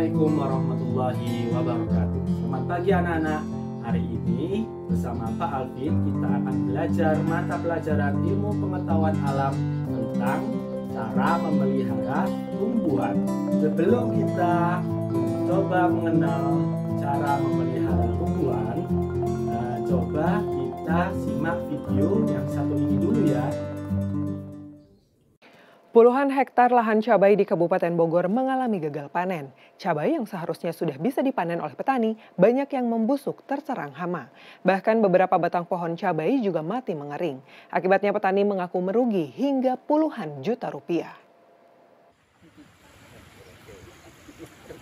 Assalamualaikum warahmatullahi wabarakatuh. Selamat pagi anak-anak. Hari ini bersama Pak Alvin kita akan belajar mata pelajaran ilmu pengetahuan alam tentang cara memelihara tumbuhan. Sebelum kita coba mengenal cara memelihara tumbuhan, coba kita simak video yang satu ini dulu ya. Puluhan hektar lahan cabai di Kabupaten Bogor mengalami gagal panen. Cabai yang seharusnya sudah bisa dipanen oleh petani, banyak yang membusuk terserang hama. Bahkan beberapa batang pohon cabai juga mati mengering. Akibatnya petani mengaku merugi hingga puluhan juta rupiah.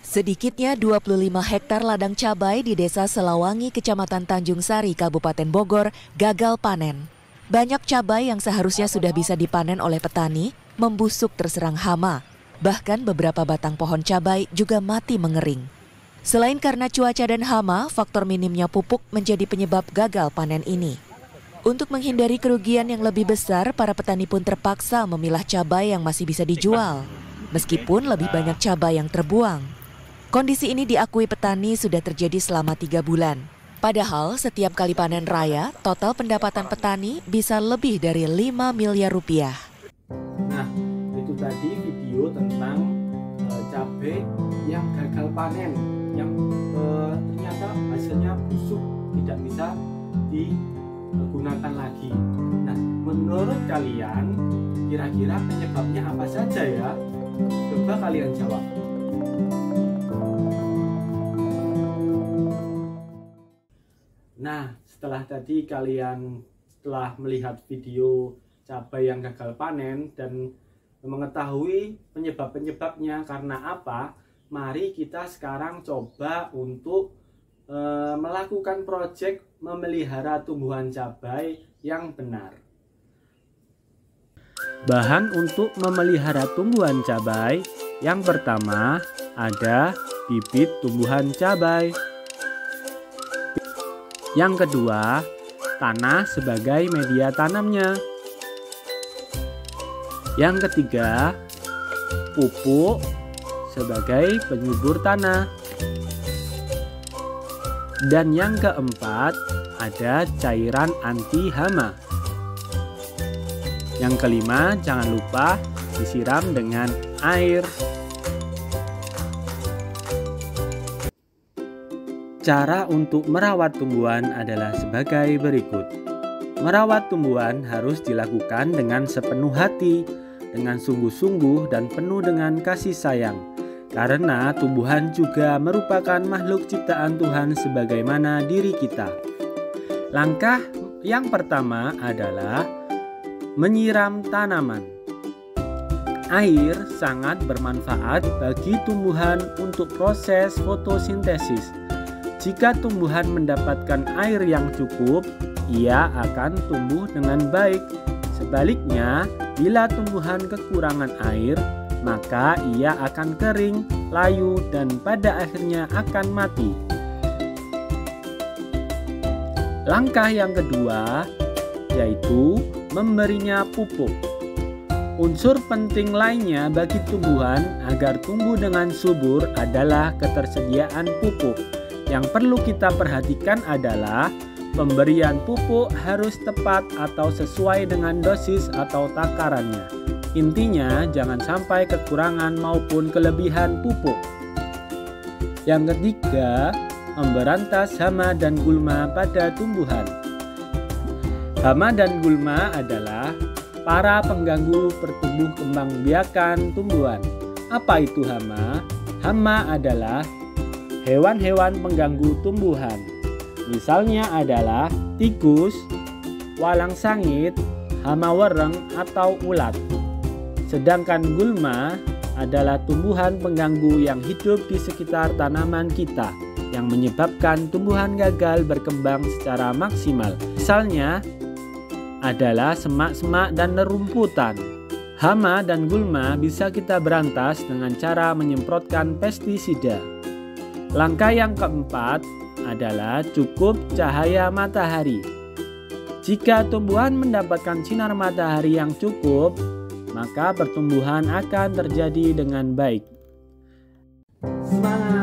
Sedikitnya 25 hektar ladang cabai di Desa Selawangi, Kecamatan Tanjung Sari, Kabupaten Bogor, gagal panen. Banyak cabai yang seharusnya sudah bisa dipanen oleh petani membusuk terserang hama. Bahkan beberapa batang pohon cabai juga mati mengering. Selain karena cuaca dan hama, faktor minimnya pupuk menjadi penyebab gagal panen ini. Untuk menghindari kerugian yang lebih besar, para petani pun terpaksa memilah cabai yang masih bisa dijual, meskipun lebih banyak cabai yang terbuang. Kondisi ini diakui petani sudah terjadi selama 3 bulan. Padahal setiap kali panen raya, total pendapatan petani bisa lebih dari 5 miliar rupiah. Nah, itu tadi video tentang cabai yang gagal panen, yang ternyata hasilnya busuk, tidak bisa digunakan lagi. Nah, menurut kalian kira-kira penyebabnya apa saja ya? Coba kalian jawab. Nah, setelah melihat video cabai yang gagal panen dan mengetahui penyebab-penyebabnya karena apa, mari kita sekarang coba untuk melakukan proyek memelihara tumbuhan cabai yang benar. Bahan untuk memelihara tumbuhan cabai yang pertama ada bibit tumbuhan cabai. Yang kedua, tanah sebagai media tanamnya. Yang ketiga, pupuk sebagai penyubur tanah. Dan yang keempat, ada cairan anti hama. Yang kelima, jangan lupa disiram dengan air. Cara untuk merawat tumbuhan adalah sebagai berikut. Merawat tumbuhan harus dilakukan dengan sepenuh hati, dengan sungguh-sungguh dan penuh dengan kasih sayang. Karena tumbuhan juga merupakan makhluk ciptaan Tuhan sebagaimana diri kita. Langkah yang pertama adalah menyiram tanaman. Air sangat bermanfaat bagi tumbuhan untuk proses fotosintesis. Jika tumbuhan mendapatkan air yang cukup, ia akan tumbuh dengan baik. Sebaliknya, bila tumbuhan kekurangan air, maka ia akan kering, layu, dan pada akhirnya akan mati. Langkah yang kedua yaitu memberinya pupuk. Unsur penting lainnya bagi tumbuhan agar tumbuh dengan subur adalah ketersediaan pupuk. Yang perlu kita perhatikan adalah pemberian pupuk harus tepat atau sesuai dengan dosis atau takarannya. Intinya jangan sampai kekurangan maupun kelebihan pupuk. Yang ketiga, memberantas hama dan gulma pada tumbuhan. Hama dan gulma adalah para pengganggu pertumbuh kembang biakan tumbuhan. Apa itu hama? Hama adalah hewan-hewan pengganggu tumbuhan. Misalnya adalah tikus, walang sangit, hama wereng atau ulat. Sedangkan gulma adalah tumbuhan pengganggu yang hidup di sekitar tanaman kita yang menyebabkan tumbuhan gagal berkembang secara maksimal. Misalnya adalah semak-semak dan nerumputan. Hama dan gulma bisa kita berantas dengan cara menyemprotkan pestisida. Langkah yang keempat adalah cukup cahaya matahari. Jika tumbuhan mendapatkan sinar matahari yang cukup, maka pertumbuhan akan terjadi dengan baik. Semangat!